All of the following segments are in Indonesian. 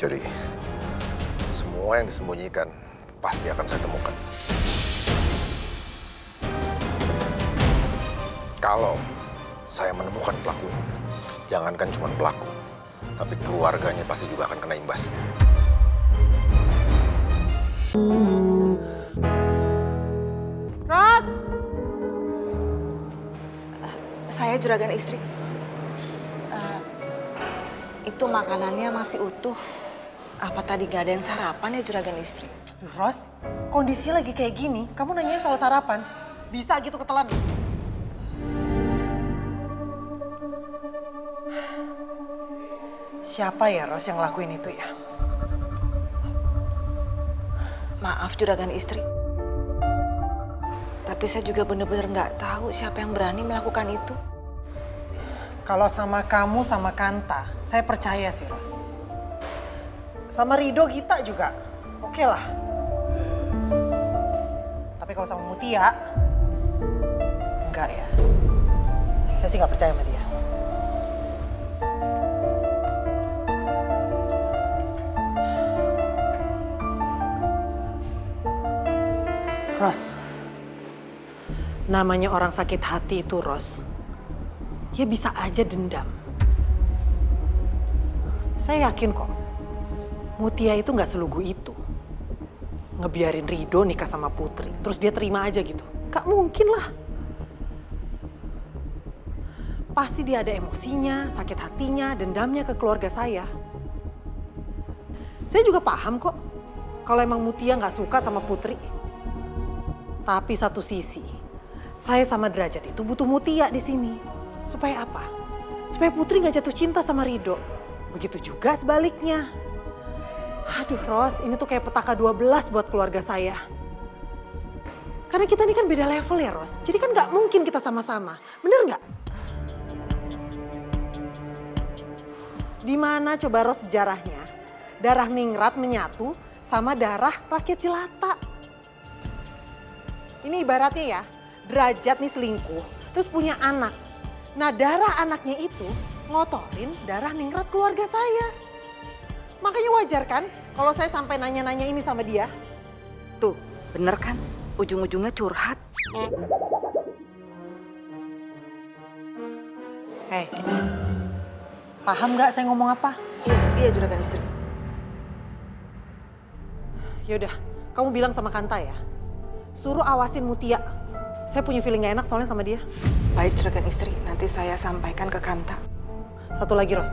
Jadi, semua yang disembunyikan pasti akan saya temukan. Kalau saya menemukan pelakunya, jangankan cuma pelaku, tapi keluarganya pasti juga akan kena imbasnya. Ros! Saya juragan istri. Itu makanannya masih utuh. Apa tadi gak ada yang sarapan ya juragan istri? Ros, kondisi lagi kayak gini, kamu nanyain soal sarapan. Bisa gitu ketelan. Siapa ya Ros yang ngelakuin itu ya? Maaf juragan istri. Tapi saya juga bener-bener gak tahu siapa yang berani melakukan itu. Kalau sama kamu sama Kanta, saya percaya sih Ros. Sama Rido Gita juga, oke lah. Tapi kalau sama Mutia, enggak ya. Saya sih nggak percaya sama dia. Ros, namanya orang sakit hati itu Ros, ya bisa aja dendam. Saya yakin kok, Mutia itu nggak selugu itu. Ngebiarin Rido nikah sama Putri, terus dia terima aja gitu. Gak mungkin lah. Pasti dia ada emosinya, sakit hatinya, dendamnya ke keluarga saya. Saya juga paham kok, kalau emang Mutia nggak suka sama Putri. Tapi satu sisi, saya sama Derajat itu butuh Mutia di sini. Supaya apa? Supaya Putri nggak jatuh cinta sama Rido. Begitu juga sebaliknya. Aduh Ros, ini tuh kayak petaka 12 buat keluarga saya. Karena kita ini kan beda level ya Ros. Jadi kan nggak mungkin kita sama-sama. Bener nggak? Di mana coba Ros sejarahnya? Darah ningrat menyatu sama darah rakyat jelata. Ini ibaratnya ya, Derajat nih selingkuh, terus punya anak. Nah darah anaknya itu ngotorin darah ningrat keluarga saya. Makanya wajar kan kalau saya sampai nanya-nanya ini sama dia. Tuh, bener kan? Ujung-ujungnya curhat. Hei, paham nggak saya ngomong apa? Iya juragan istri. Yaudah, kamu bilang sama Kanta ya. Suruh awasin Mutia. Saya punya feeling gak enak soalnya sama dia. Baik juragan istri, nanti saya sampaikan ke Kanta. Satu lagi Ros.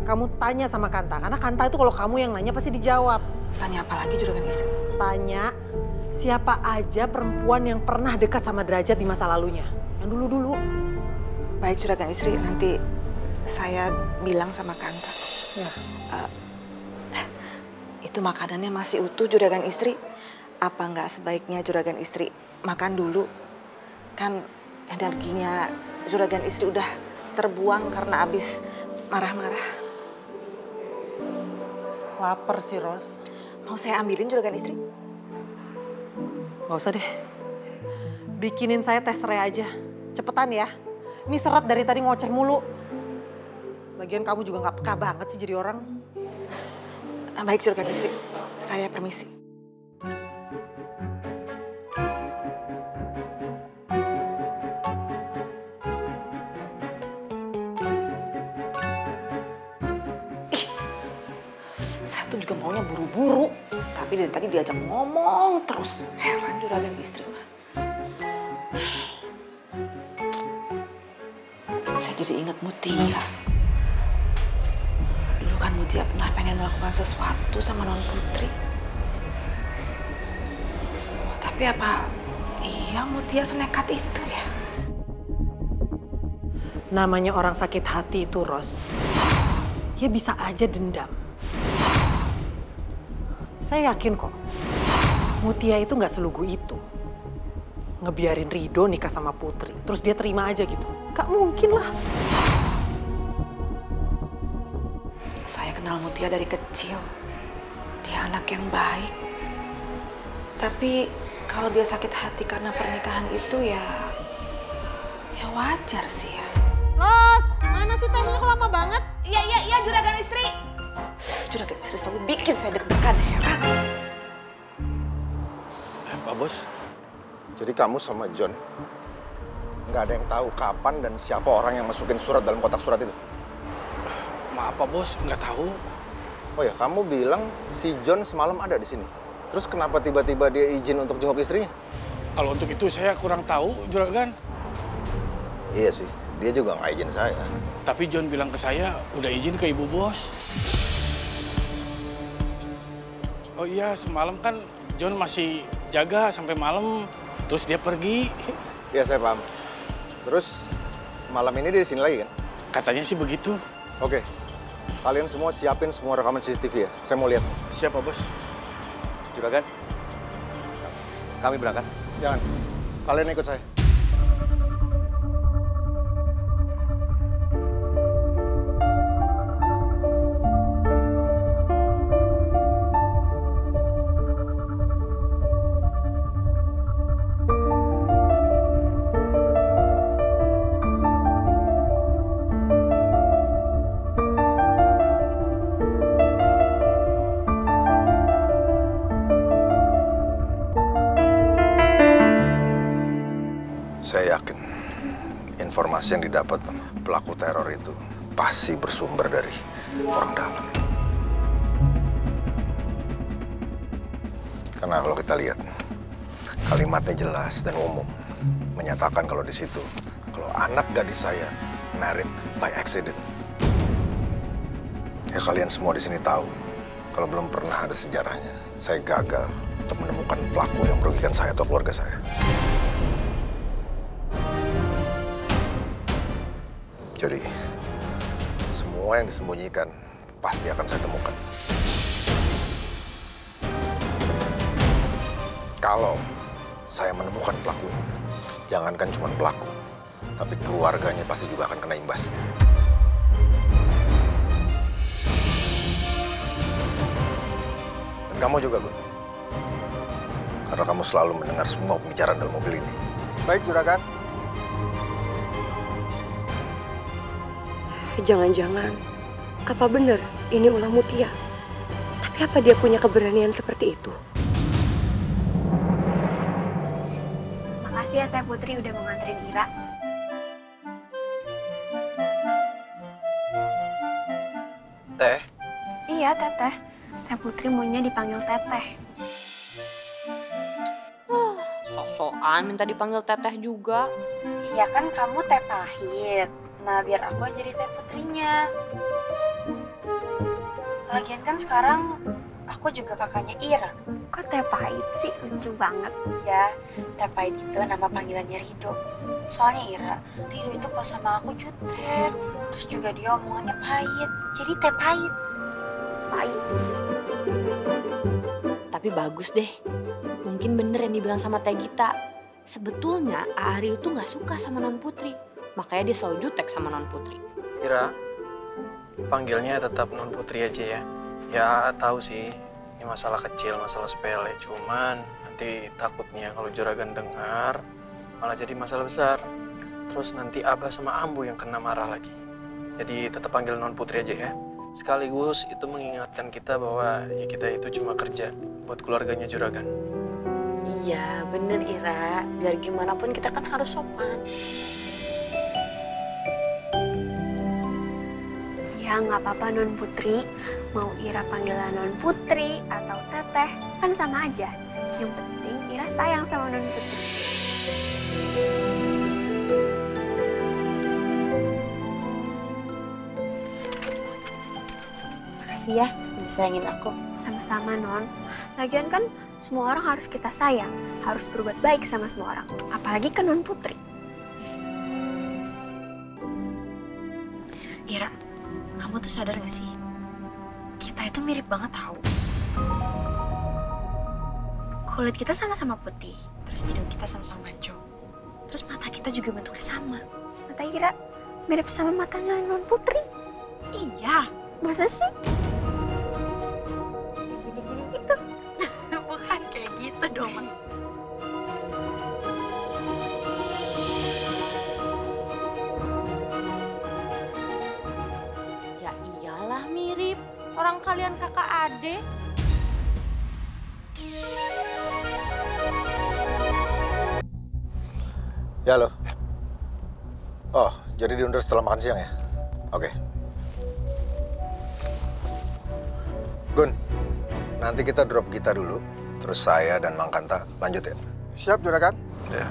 Kamu tanya sama Kanta, karena Kanta itu kalau kamu yang nanya pasti dijawab. Tanya apa lagi juragan istri? Tanya siapa aja perempuan yang pernah dekat sama Derajat di masa lalunya. Yang dulu-dulu. Baik juragan istri, nanti saya bilang sama Kanta. Ya. Itu makanannya masih utuh juragan istri. Apa nggak sebaiknya juragan istri makan dulu? Kan energinya juragan istri udah terbuang karena abis marah-marah. Lapar sih Ros. Mau saya ambilin juragan istri? Gak usah deh. Bikinin saya teh serai aja. Cepetan ya. Ini serat dari tadi ngoceh mulu. Lagian kamu juga gak peka banget sih jadi orang. Baik juragan istri, saya permisi. Saya tuh juga maunya buru-buru, tapi dari tadi diajak ngomong terus. Heran juragan istri mah. Saya jadi ingat Mutia. Dulu kan Mutia pernah pengen melakukan sesuatu sama non Putri. Oh, tapi apa iya Mutia senekat itu ya? Namanya orang sakit hati itu Ros. Ya bisa aja dendam. Saya yakin kok, Mutia itu nggak selugu itu. Ngebiarin Rido nikah sama Putri, terus dia terima aja gitu. Gak mungkin lah. Saya kenal Mutia dari kecil. Dia anak yang baik. Tapi kalau dia sakit hati karena pernikahan itu ya wajar sih ya. Ros, mana sih tehnya kok lama banget? Iya juragan istri. selalu bikin saya deg-degan, heran. Pak Bos, jadi kamu sama John nggak ada yang tahu kapan dan siapa orang yang masukin surat dalam kotak surat itu? Maaf Pak Bos, nggak tahu. Oh ya, kamu bilang si John semalam ada di sini. Terus kenapa tiba-tiba dia izin untuk jenguk istrinya? Kalau untuk itu saya kurang tahu, Juragan. Iya sih, dia juga nggak izin saya. Tapi John bilang ke saya, udah izin ke Ibu Bos. Oh iya, semalam kan John masih jaga sampai malam, terus dia pergi. Iya, saya paham. Terus malam ini dia di sini lagi kan? Katanya sih begitu. Oke, kalian semua siapin semua rekaman CCTV ya. Saya mau lihat. Siapa Bos? Juragan, kami berangkat. Jangan, kalian ikut saya. Saya yakin informasi yang didapat pelaku teror itu pasti bersumber dari orang dalam. Karena kalau kita lihat, kalimatnya jelas dan umum, menyatakan kalau di situ, kalau anak gadis saya married by accident. Ya kalian semua di sini tahu, kalau belum pernah ada sejarahnya, saya gagal untuk menemukan pelaku yang merugikan saya atau keluarga saya. Jadi, semua yang disembunyikan pasti akan saya temukan. Kalau saya menemukan pelakunya, jangankan cuma pelaku, tapi keluarganya pasti juga akan kena imbasnya. Dan kamu juga, Gun. Karena kamu selalu mendengar semua pembicaraan dalam mobil ini. Baik, Juragan. Jangan-jangan, apa benar ini ulah Mutia? Tapi apa dia punya keberanian seperti itu? Makasih ya Teh Putri udah mau nganterin Ira. Teh, Iya Teteh, Teh Putri maunya dipanggil Teteh. Sosokan minta dipanggil Teteh juga. Iya kan kamu Teh Pahit. Nah biar aku yang jadi Teh Putrinya. Lagian kan sekarang aku juga kakaknya Ira. Kok Teh Pahit sih? Lucu banget. Ya, Teh Pahit itu nama panggilannya Rido. Soalnya Rido itu kalau sama aku jutek. Terus juga dia omongannya pahit. Jadi Teh Pahit. Pahit. Tapi bagus deh. Mungkin bener yang dibilang sama Teh Gita. Sebetulnya Ariel tuh nggak suka sama Non Putri. Makanya dia selalu jutek sama Non Putri. Ira, panggilnya tetap Non Putri aja ya. Ya tahu sih, ini masalah kecil, masalah sepele. Cuman nanti takutnya kalau Juragan dengar malah jadi masalah besar. Terus nanti Abah sama Ambu yang kena marah lagi. Jadi tetap panggil Non Putri aja ya. Sekaligus itu mengingatkan kita bahwa ya kita itu cuma kerja buat keluarganya Juragan. Iya, bener Ira. Biar gimana pun kita kan harus sopan. Ya nggak apa-apa Non Putri. Mau Ira panggilan Non Putri atau Teteh kan sama aja. Yang penting Ira sayang sama Non Putri. Makasih ya, udah sayangin aku. Sama-sama Non. Lagian kan semua orang harus kita sayang. Harus berbuat baik sama semua orang. Apalagi ke Non Putri. Ira, kamu tuh sadar gak sih? Kita itu mirip banget tahu. Kulit kita sama-sama putih, terus hidung kita sama-sama mancung. Terus mata kita juga bentuknya sama. Mata Ira mirip sama matanya Non Putri. Iya. Masa sih? Kayak gini-gini gitu. Bukan kayak gitu dong, Mas. Ya iyalah mirip. Orang kalian kakak adik. Ya lo. Oh, jadi diundur setelah makan siang ya? Oke. Gun, nanti kita drop Gita dulu. Terus saya dan Mang Kanta lanjut ya? Siap, Juragan. Ya.